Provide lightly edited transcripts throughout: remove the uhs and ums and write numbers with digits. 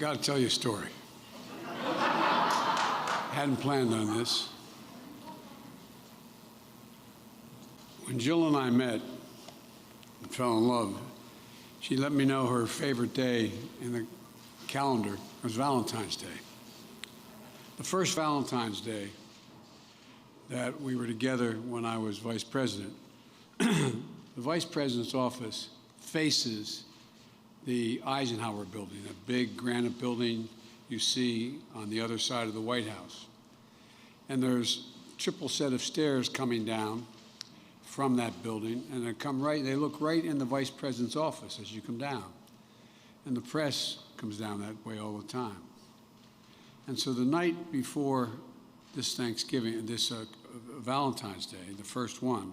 got to tell you a story. Hadn't planned on this. When Jill and I met and fell in love, she let me know her favorite day in the calendar was Valentine's Day. The first Valentine's Day that we were together when I was vice president, the vice president's office faces the Eisenhower building, a big granite building you see on the other side of the White House. And there's a triple set of stairs coming down from that building, and they look right in the vice president's office as you come down. And the press comes down that way all the time. And so the night before this Thanksgiving, this Valentine's Day, the first one,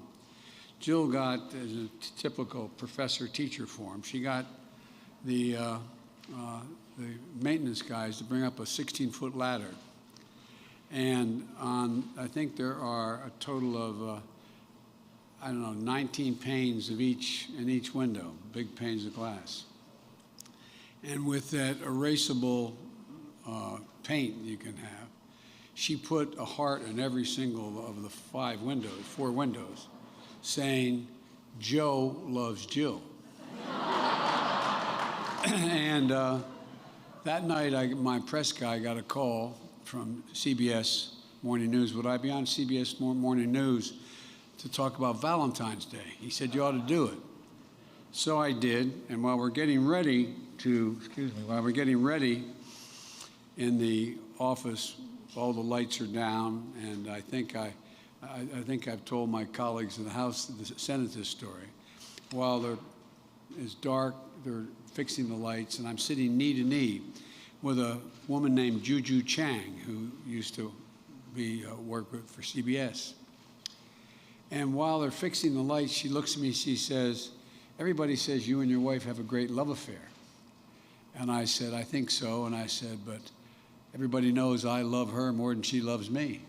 Jill got, as a typical professor-teacher form, she got the maintenance guys to bring up a 16-foot ladder. And I think there are a total of, 19 panes in each window, big panes of glass. And with that erasable paint you can have, she put a heart in every single of the four windows, saying, "Joe loves Jill." And that night, my press guy got a call from CBS Morning News. Would I be on CBS Morning News to talk about Valentine's Day? He said, "You ought to do it." So I did, and while we're getting ready in the office, all the lights are down, and I think I've told my colleagues in the House, the Senate, this story. While it's dark, they're fixing the lights, and I'm sitting knee to knee with a woman named Juju Chang, who used to work for CBS. And while they're fixing the lights, she looks at me, she says, "Everybody says you and your wife have a great love affair." And I said, "I think so." And I said, "But everybody knows I love her more than she loves me."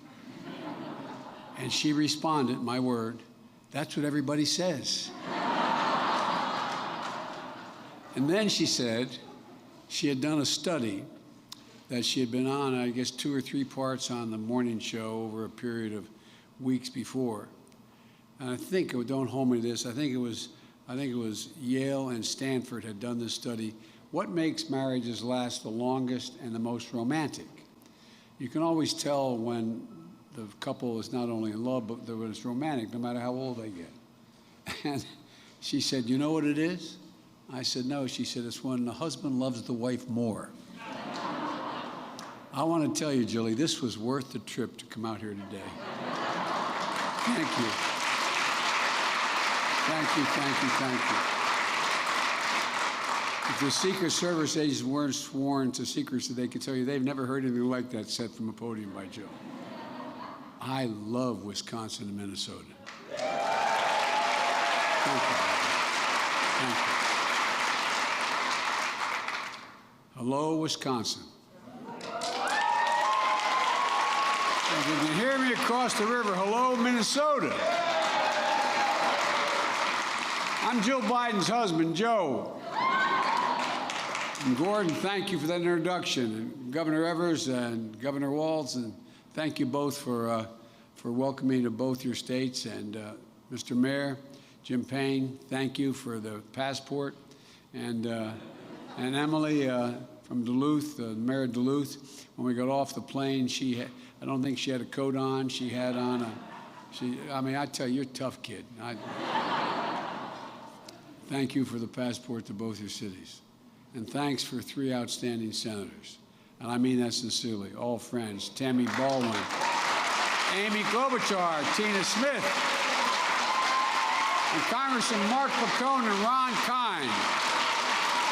And she responded, my word, "That's what everybody says." And then she said she had done a study that she had been on, I guess, 2 or 3 parts on the morning show over a period of weeks before. And I think, don't hold me to this, I think it was Yale and Stanford had done this study. What makes marriages last the longest and the most romantic? You can always tell when the couple is not only in love, but when it's romantic, no matter how old they get. And she said, "You know what it is?" I said, "No." She said, "It's when the husband loves the wife more." I want to tell you, Julie, this was worth the trip to come out here today. Thank you. Thank you, thank you, thank you. If the Secret Service agents weren't sworn to secrecy, they could tell you they've never heard anything like that said from a podium by Joe. I love Wisconsin and Minnesota. Thank you. Thank you. Hello, Wisconsin. If you can hear me across the river, hello, Minnesota. I'm Jill Biden's husband, Joe. And Gordon, thank you for that introduction. And Governor Evers and Governor Walz, and thank you both for welcoming me to both your states. And Mr. Mayor, Jim Payne, thank you for the passport. And Emily from Duluth, the mayor of Duluth, when we got off the plane, I don't think she had a coat on. She had on I tell you, you're a tough kid. Thank you for the passport to both your cities. And thanks for 3 outstanding senators. And I mean that sincerely, all friends. Tammy Baldwin, Amy Klobuchar, Tina Smith, and Congressman Mark Pacone and Ron Kine.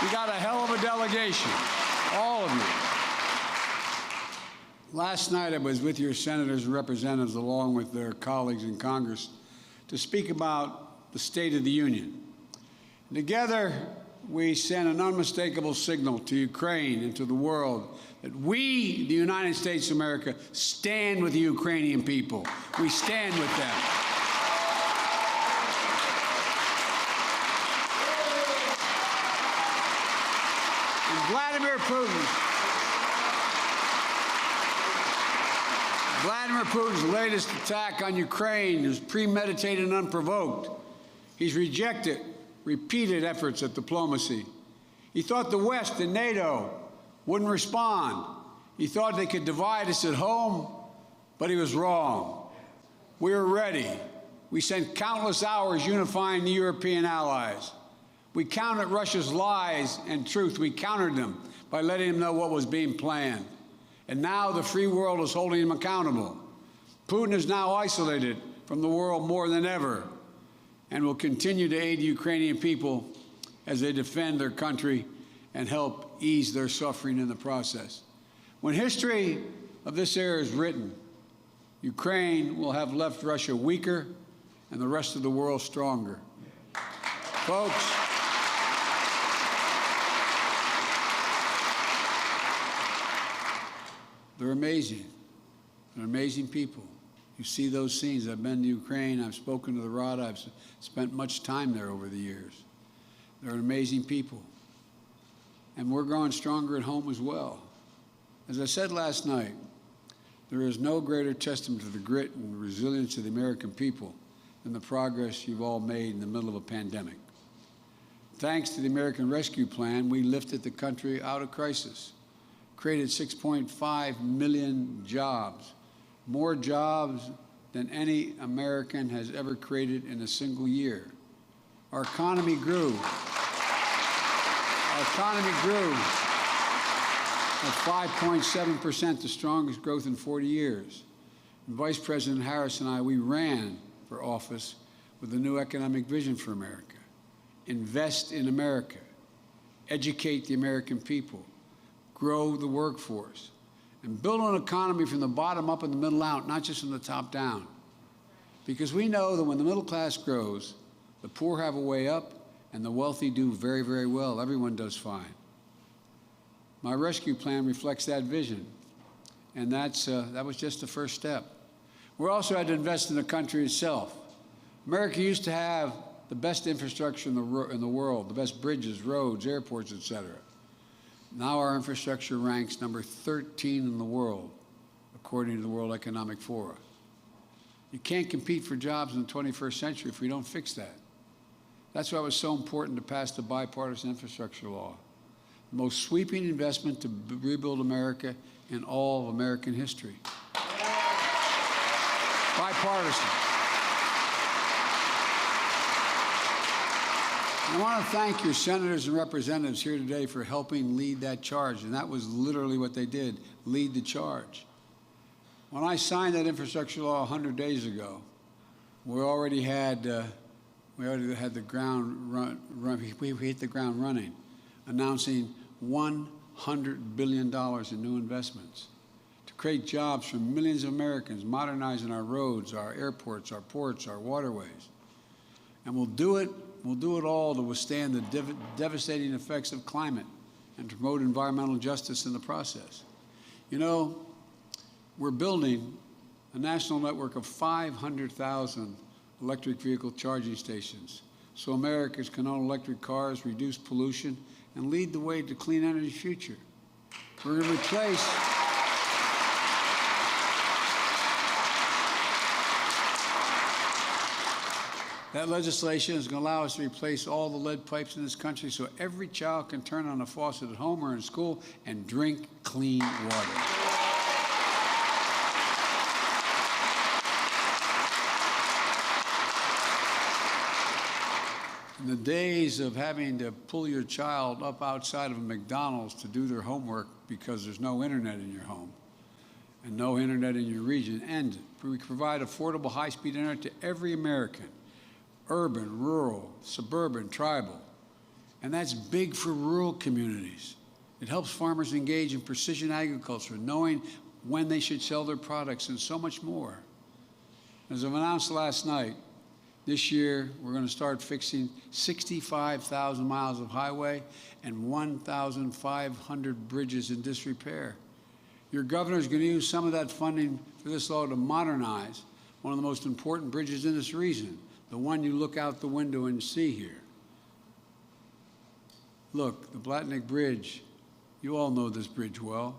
You got a hell of a delegation, all of you. Last night I was with your senators and representatives along with their colleagues in Congress to speak about the State of the Union. Together, we sent an unmistakable signal to Ukraine and to the world that we, the United States of America, stand with the Ukrainian people. We stand with them. And Vladimir Putin Vladimir Putin's latest attack on Ukraine is premeditated and unprovoked. He's rejected repeated efforts at diplomacy. He thought the West and NATO wouldn't respond. He thought they could divide us at home, but he was wrong. We were ready. We spent countless hours unifying the European allies. We countered Russia's lies and truth. We countered them by letting them know what was being planned. And now the free world is holding him accountable. Putin is now isolated from the world more than ever and will continue to aid the Ukrainian people as they defend their country and help ease their suffering in the process. When history of this era is written, Ukraine will have left Russia weaker and the rest of the world stronger. Folks, they're amazing. They're amazing people. You see those scenes. I've been to Ukraine. I've spoken to the Rada. I've spent much time there over the years. They're amazing people. And we're growing stronger at home as well. As I said last night, there is no greater testament to the grit and resilience of the American people than the progress you've all made in the middle of a pandemic. Thanks to the American Rescue Plan, we lifted the country out of crisis, created 6.5 million jobs, more jobs than any American has ever created in a single year. Our economy grew. Our economy grew at 5.7%, the strongest growth in 40 years. And Vice President Harris and I, we ran for office with a new economic vision for America. Invest in America, educate the American people, grow the workforce, and build an economy from the bottom up and the middle out, not just from the top down. Because we know that when the middle class grows, the poor have a way up and the wealthy do very, very well. Everyone does fine. My rescue plan reflects that vision, and that was just the first step. We also had to invest in the country itself. America used to have the best infrastructure in the world, the best bridges, roads, airports, et cetera. Now our infrastructure ranks number 13 in the world, according to the World Economic Forum. You can't compete for jobs in the 21st century if we don't fix that. That's why it was so important to pass the bipartisan infrastructure law, the most sweeping investment to rebuild America in all of American history. Bipartisan. I want to thank your senators and representatives here today for helping lead that charge, and that was literally what they did, lead the charge. When I signed that infrastructure law 100 days ago, we already had the ground we hit the ground running, announcing $100 billion in new investments to create jobs for millions of Americans, modernizing our roads, our airports, our ports, our waterways. And we'll do it all to withstand the devastating effects of climate and to promote environmental justice in the process. You know, we're building a national network of 500,000 electric vehicle charging stations so Americans can own electric cars, reduce pollution, and lead the way to clean energy future. We're going to replace that legislation is going to allow us to replace all the lead pipes in this country so every child can turn on a faucet at home or in school and drink clean water. In the days of having to pull your child up outside of a McDonald's to do their homework because there's no internet in your home and no internet in your region, and we provide affordable high-speed internet to every American, urban, rural, suburban, tribal. And that's big for rural communities. It helps farmers engage in precision agriculture, knowing when they should sell their products, and so much more. As I've announced last night, this year we're going to start fixing 65,000 miles of highway and 1,500 bridges in disrepair. Your governor is going to use some of that funding for this law to modernize one of the most important bridges in this region, the one you look out the window and see here. Look, the Blatnick Bridge, you all know this bridge well.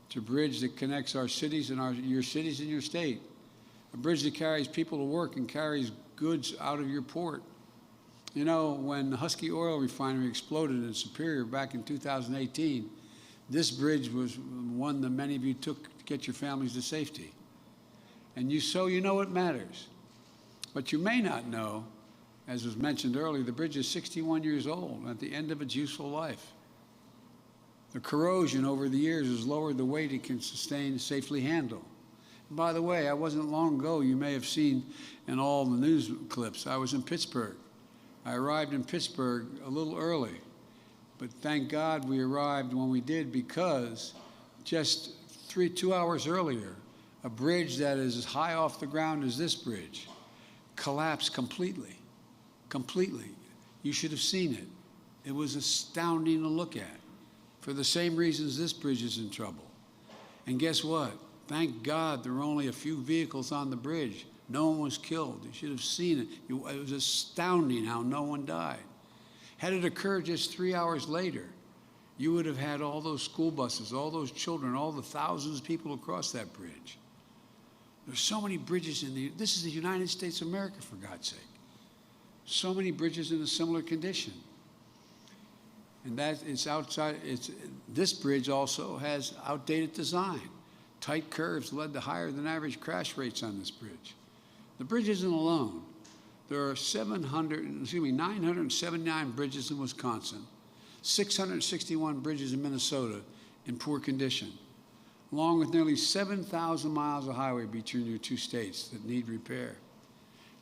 It's a bridge that connects our cities and your cities and your state. A bridge that carries people to work and carries goods out of your port. You know, when the Husky Oil Refinery exploded in Superior back in 2018, this bridge was one that many of you took to get your families to safety. And you know it matters. But you may not know, as was mentioned earlier, the bridge is 61 years old and at the end of its useful life. The corrosion over the years has lowered the weight it can sustain and safely handle. And by the way, I wasn't long ago, you may have seen in all the news clips, I was in Pittsburgh. I arrived in Pittsburgh a little early, but thank God we arrived when we did, because just 2 hours earlier, a bridge that is as high off the ground as this bridge collapsed completely. Completely. You should have seen it. It was astounding to look at, for the same reasons this bridge is in trouble. And guess what? Thank God there were only a few vehicles on the bridge. No one was killed. You should have seen it. It was astounding how no one died. Had it occurred just 3 hours later, you would have had all those school buses, all those children, all the thousands of people across that bridge. There's so many bridges this is the United States of America, for God's sake. So many bridges in a similar condition. And this bridge also has outdated design. Tight curves led to higher than average crash rates on this bridge. The bridge isn't alone. There are 979 bridges in Wisconsin, 661 bridges in Minnesota in poor condition, along with nearly 7,000 miles of highway between your two states that need repair.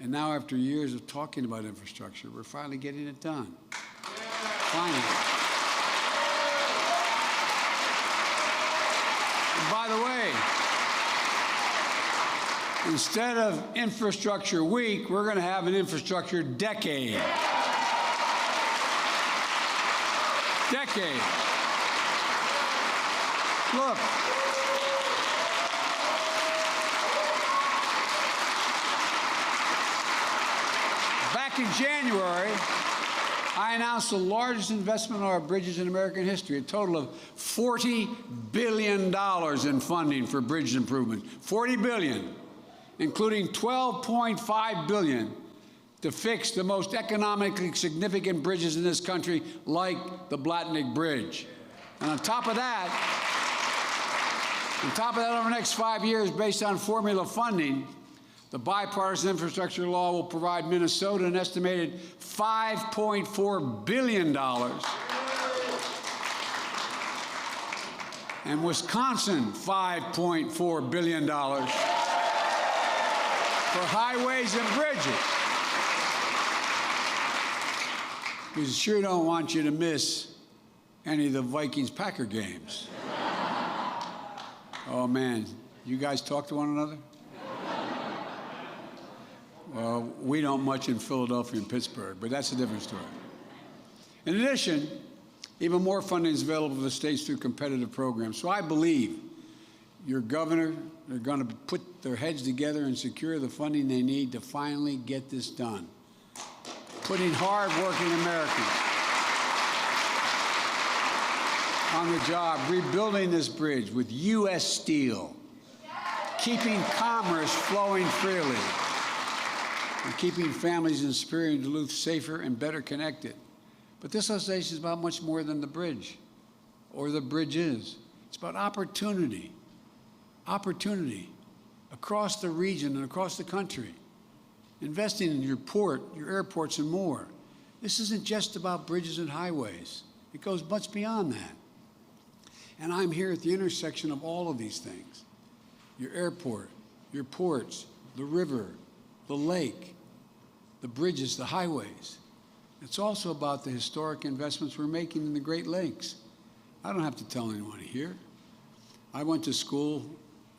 And now, after years of talking about infrastructure, we're finally getting it done. Finally. And by the way, instead of Infrastructure Week, we're going to have an Infrastructure Decade. Decade. Look. Back in January, I announced the largest investment in our bridges in American history, a total of $40 billion in funding for bridge improvement. $40 billion, including $12.5 billion to fix the most economically significant bridges in this country, like the Blatnick Bridge. And on top of that, over the next 5 years, based on formula funding, the bipartisan infrastructure law will provide Minnesota an estimated $5.4 billion and Wisconsin $5.4 billion for highways and bridges. We sure don't want you to miss any of the Vikings-Packer games. Oh, man, you guys talk to one another? Well, we don't much in Philadelphia and Pittsburgh, but that's a different story. In addition, even more funding is available for the states through competitive programs. So I believe your governor are going to put their heads together and secure the funding they need to finally get this done. Putting hard-working Americans on the job, rebuilding this bridge with U.S. steel, keeping commerce flowing freely, and keeping families in Superior and Duluth safer and better connected. But this legislation is about much more than the bridge, or the bridges. It's about opportunity. Opportunity across the region and across the country. Investing in your port, your airports, and more. This isn't just about bridges and highways. It goes much beyond that. And I'm here at the intersection of all of these things. Your airport, your ports, the river, the lake, the bridges, the highways. It's also about the historic investments we're making in the Great Lakes. I don't have to tell anyone here. I went to school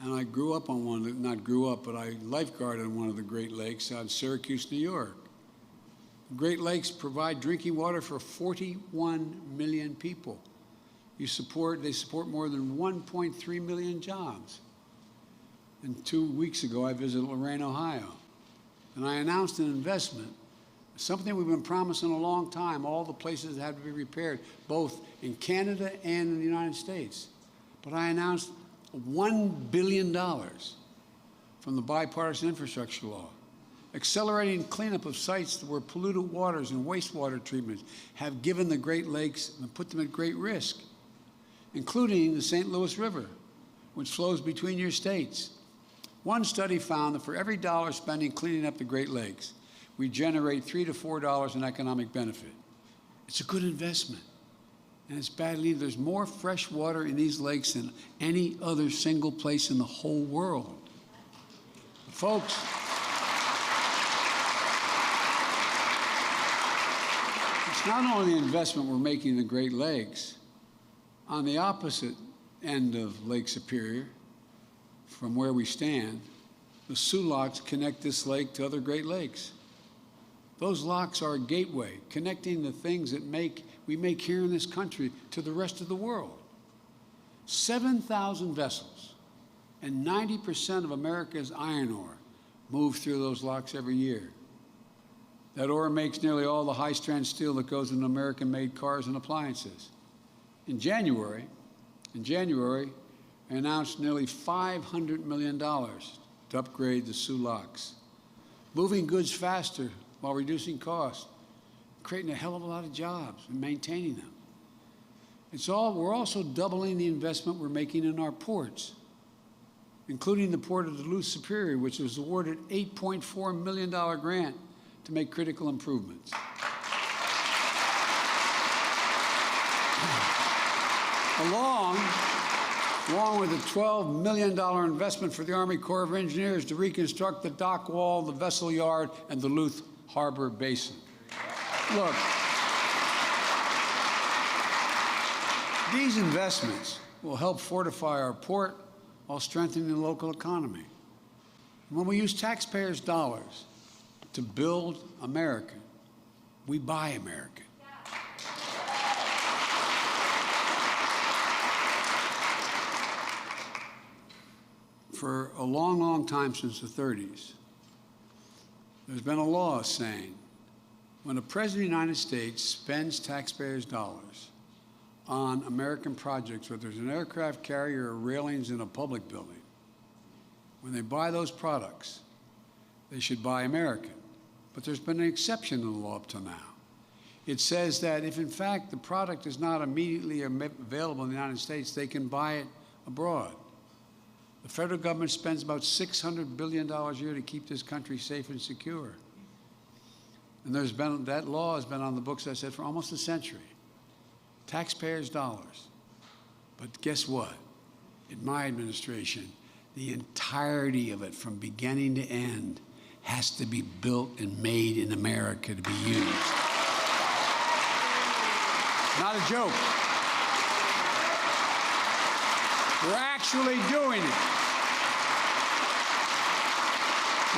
and I grew up on not grew up, but I lifeguarded on one of the Great Lakes on Syracuse, New York. The Great Lakes provide drinking water for 41 million people. They support more than 1.3 million jobs. And 2 weeks ago, I visited Lorain, Ohio. And I announced an investment, something we've been promising a long time, all the places that have to be repaired, both in Canada and in the United States. But I announced $1 billion from the bipartisan infrastructure law, accelerating cleanup of sites where polluted waters and wastewater treatments have given the Great Lakes and put them at great risk, including the St. Louis River, which flows between your states. One study found that for every dollar spending cleaning up the Great Lakes, we generate $3 to $4 in economic benefit. It's a good investment, and it's badly needed. There's more fresh water in these lakes than any other single place in the whole world. Folks, it's not only the investment we're making in the Great Lakes. On the opposite end of Lake Superior, from where we stand, the Soo Locks connect this lake to other Great Lakes. Those locks are a gateway connecting the things that we make here in this country to the rest of the world. 7,000 vessels and 90% of America's iron ore move through those locks every year. That ore makes nearly all the high-strength steel that goes into American-made cars and appliances. In January, I announced nearly $500 million to upgrade the Soo Locks, moving goods faster while reducing costs, creating a hell of a lot of jobs and maintaining them. We're also doubling the investment we're making in our ports, including the Port of Duluth Superior, which was awarded an $8.4 million grant to make critical improvements. Along with a $12 million investment for the Army Corps of Engineers to reconstruct the dock wall, the vessel yard, and the Duluth Harbor Basin. Look, these investments will help fortify our port while strengthening the local economy. When we use taxpayers' dollars to build America, we buy America. For a long, long time, since the 30s, there's been a law saying when a president of the United States spends taxpayers' dollars on American projects, whether there's an aircraft carrier or railings in a public building, when they buy those products, they should buy American. But there's been an exception in the law up to now. It says that if, in fact, the product is not immediately available in the United States, they can buy it abroad. The federal government spends about $600 billion a year to keep this country safe and secure. And that law has been on the books, I said, for almost a century. Taxpayers' dollars. But guess what? In my administration, the entirety of it, from beginning to end, has to be built and made in America to be used. Not a joke. We're actually doing it.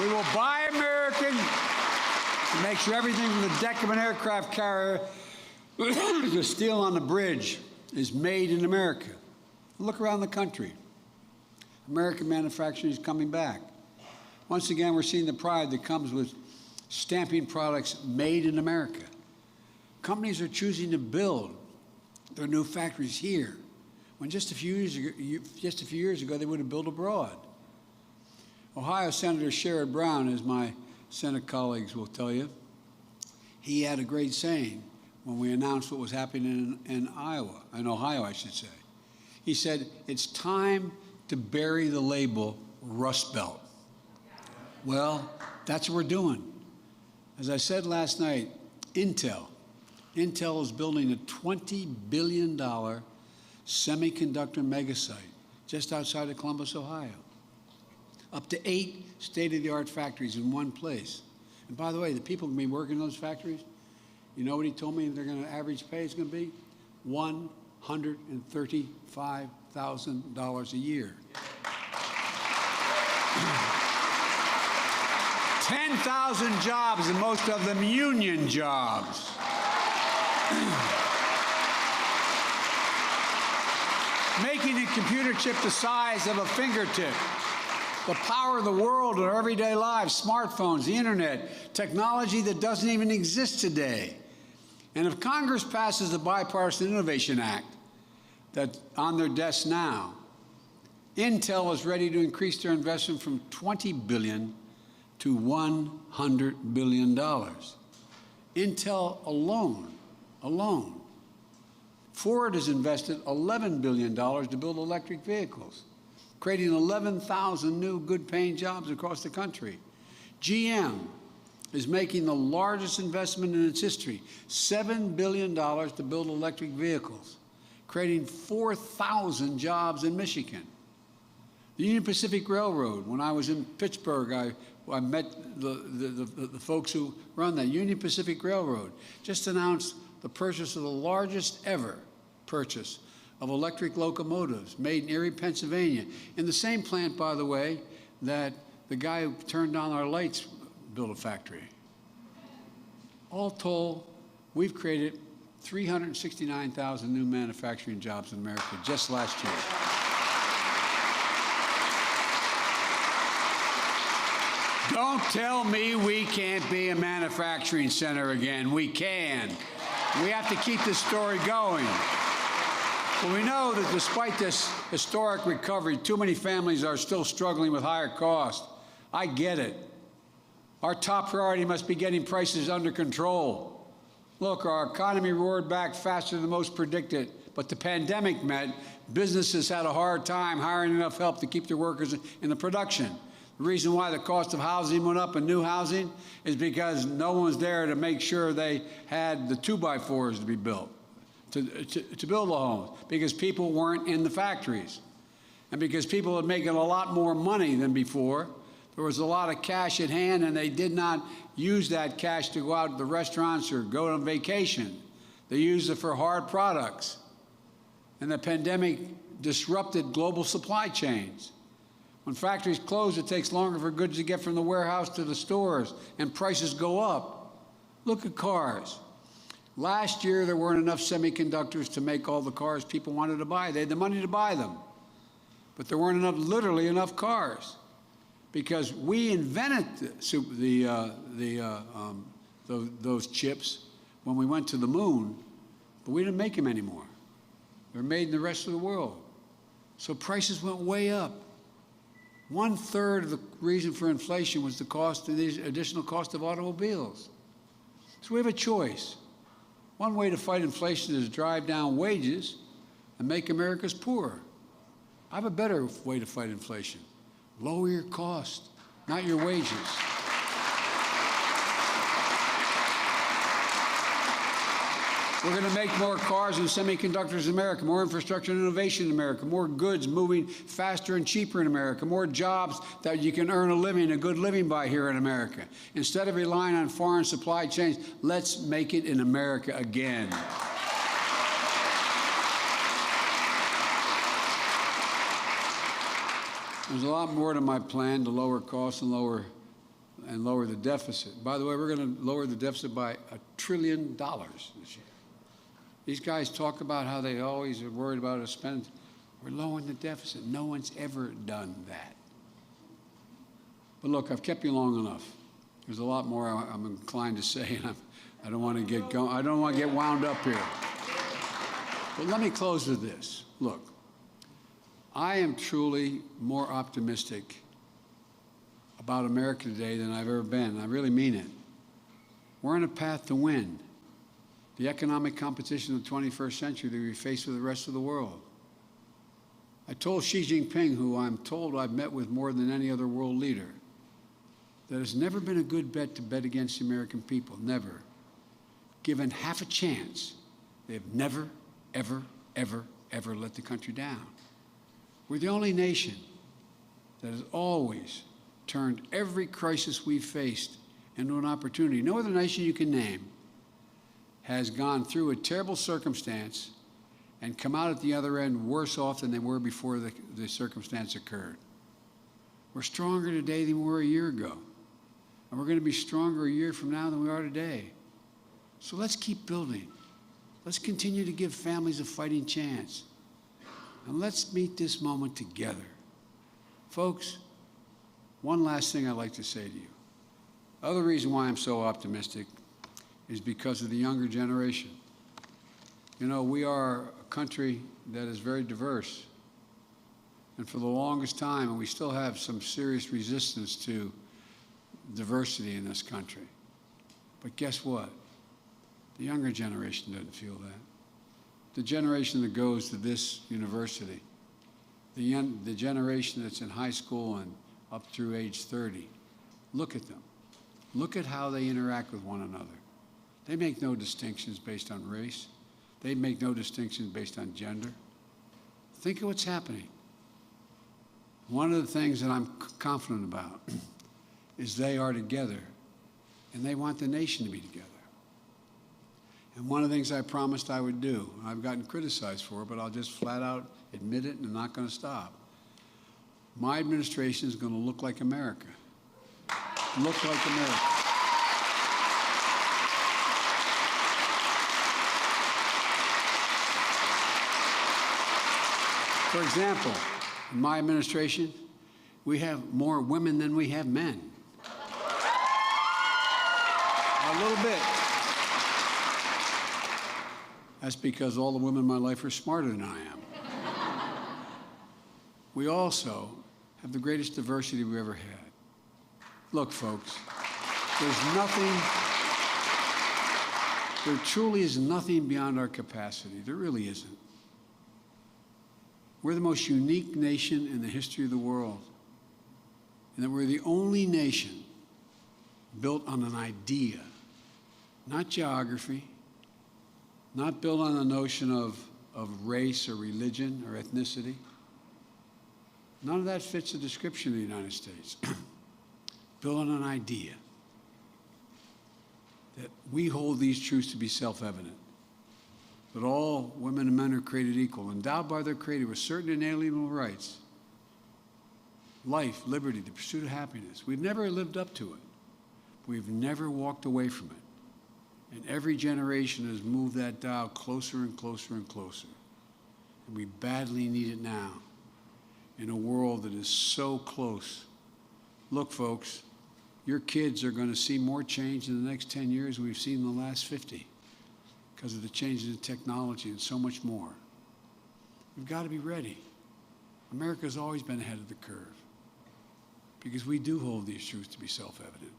We will buy American to make sure everything from the deck of an aircraft carrier to the steel on the bridge is made in America. Look around the country. American manufacturing is coming back. Once again, we're seeing the pride that comes with stamping products made in America. Companies are choosing to build their new factories here, when just a few years ago they would have built abroad. Ohio Senator Sherrod Brown, as my Senate colleagues will tell you, he had a great saying when we announced what was happening in Ohio, I should say. He said, "It's time to bury the label Rust Belt." Well, that's what we're doing. As I said last night, Intel is building a $20 billion semiconductor megasite just outside of Columbus, Ohio. Up to 8 state-of-the-art factories in one place. And by the way, the people going to be working in those factories, you know what he told me their average pay is going to be? $135,000 a year. 10,000 jobs, and most of them union jobs. Making a computer chip the size of a fingertip. The power of the world in our everyday lives, smartphones, the internet, technology that doesn't even exist today. And if Congress passes the Bipartisan Innovation Act that's on their desk now, Intel is ready to increase their investment from $20 billion to $100 billion. Intel alone. Ford has invested $11 billion to build electric vehicles, creating 11,000 new good-paying jobs across the country. GM is making the largest investment in its history, $7 billion to build electric vehicles, creating 4,000 jobs in Michigan. The Union Pacific Railroad, when I was in Pittsburgh, I met the folks who run that. Union Pacific Railroad just announced the purchase of the largest ever purchase of electric locomotives made in Erie, Pennsylvania, in the same plant, by the way, that the guy who turned on our lights built a factory. All told, we've created 369,000 new manufacturing jobs in America just last year. Don't tell me we can't be a manufacturing center again. We can. We have to keep this story going. But we know that despite this historic recovery, too many families are still struggling with higher costs. I get it. Our top priority must be getting prices under control. Look, our economy roared back faster than most predicted, but the pandemic meant businesses had a hard time hiring enough help to keep their workers in the production. The reason why the cost of housing went up and new housing is because no one was there to make sure they had the 2x4s to be built, to build the homes, because people weren't in the factories. And because people were making a lot more money than before, there was a lot of cash at hand, and they did not use that cash to go out to the restaurants or go on vacation. They used it for hard products. And the pandemic disrupted global supply chains. When factories close, it takes longer for goods to get from the warehouse to the stores, and prices go up. Look at cars. Last year, there weren't enough semiconductors to make all the cars people wanted to buy. They had the money to buy them. But there weren't literally enough cars, because we invented those chips when we went to the moon, but we didn't make them anymore. They're made in the rest of the world. So prices went way up. 1/3 of the reason for inflation was the cost of these additional cost of automobiles. So we have a choice. One way to fight inflation is to drive down wages and make Americans poorer. I have a better way to fight inflation. Lower your cost, not your wages. We're going to make more cars and semiconductors in America, more infrastructure and innovation in America, more goods moving faster and cheaper in America, more jobs that you can earn a living, a good living by here in America. Instead of relying on foreign supply chains, let's make it in America again. There's a lot more to my plan to lower costs and lower the deficit. By the way, we're going to lower the deficit by $1 trillion this year. These guys talk about how they always are worried about us spending. We're lowering the deficit. No one's ever done that. But look, I've kept you long enough. There's a lot more I'm inclined to say, and I don't want to get going. I don't want to get wound up here. But let me close with this. Look, I am truly more optimistic about America today than I've ever been. I really mean it. We're on a path to win the economic competition of the 21st century that we face with the rest of the world. I told Xi Jinping, who I'm told I've met with more than any other world leader, that it's never been a good bet to bet against the American people, never. Given half a chance, they've never, ever, ever, ever let the country down. We're the only nation that has always turned every crisis we've faced into an opportunity. No other nation you can name has gone through a terrible circumstance and come out at the other end worse off than they were before the circumstance occurred. We're stronger today than we were a year ago. And we're going to be stronger a year from now than we are today. So let's keep building. Let's continue to give families a fighting chance. And let's meet this moment together. Folks, one last thing I'd like to say to you. The other reason why I'm so optimistic is because of the younger generation. You know, we are a country that is very diverse. And for the longest time, and we still have some serious resistance to diversity in this country. But guess what? The younger generation doesn't feel that. The generation that goes to this university, the generation that's in high school and up through age 30, look at them. Look at how they interact with one another. They make no distinctions based on race. They make no distinctions based on gender. Think of what's happening. One of the things that I'm confident about is they are together, and they want the nation to be together. And one of the things I promised I would do, and I've gotten criticized for it, but I'll just flat out admit it, and I'm not going to stop. My administration is going to look like America. Look like America. For example, in my administration, we have more women than we have men. A little bit. That's because all the women in my life are smarter than I am. We also have the greatest diversity we've ever had. Look, folks, there truly is nothing beyond our capacity. There really isn't. We're the most unique nation in the history of the world, and that we're the only nation built on an idea, not geography, not built on the notion of race or religion or ethnicity. None of that fits the description of the United States. Built on an idea that we hold these truths to be self-evident, that all women and men are created equal, endowed by their Creator with certain inalienable rights, life, liberty, the pursuit of happiness. We've never lived up to it. We've never walked away from it. And every generation has moved that dial closer and closer and closer. And we badly need it now in a world that is so close. Look, folks, your kids are going to see more change in the next 10 years than we've seen in the last 50 because of the changes in technology and so much more. We've got to be ready. America's always been ahead of the curve because we do hold these truths to be self-evident.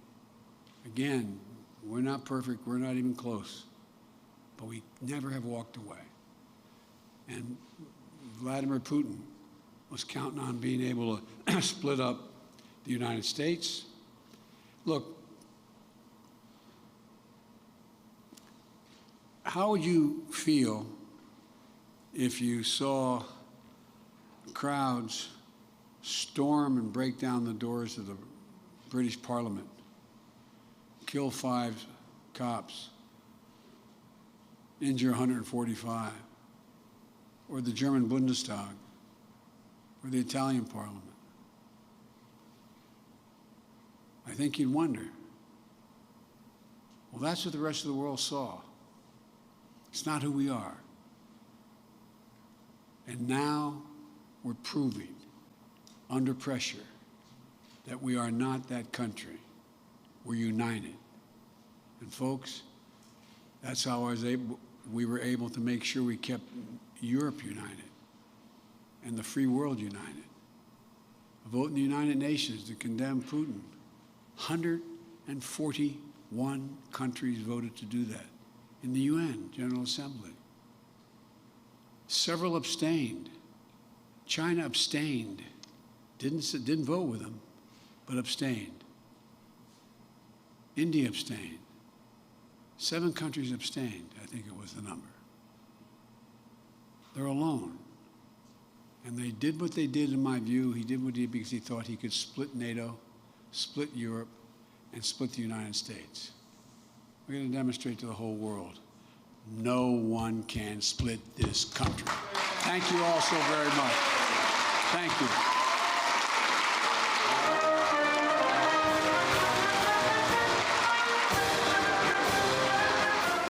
Again, we're not perfect, we're not even close, but we never have walked away. And Vladimir Putin was counting on being able to split up the United States. Look, how would you feel if you saw crowds storm and break down the doors of the British Parliament, kill 5 cops, injure 145, or the German Bundestag, or the Italian Parliament? I think you'd wonder. Well, that's what the rest of the world saw. It's not who we are. And now we're proving, under pressure, that we are not that country. We're united. And folks, that's how we were able to make sure we kept Europe united and the free world united. A vote in the United Nations to condemn Putin. 141 countries voted to do that in the UN General Assembly. Several abstained. China abstained. Didn't vote with them, but abstained. India abstained. 7 countries abstained, I think it was the number. They're alone. And they did what they did, in my view. He did what he did because he thought he could split NATO, split Europe, and split the United States. We're going to demonstrate to the whole world, no one can split this country. Thank you all so very much. Thank you.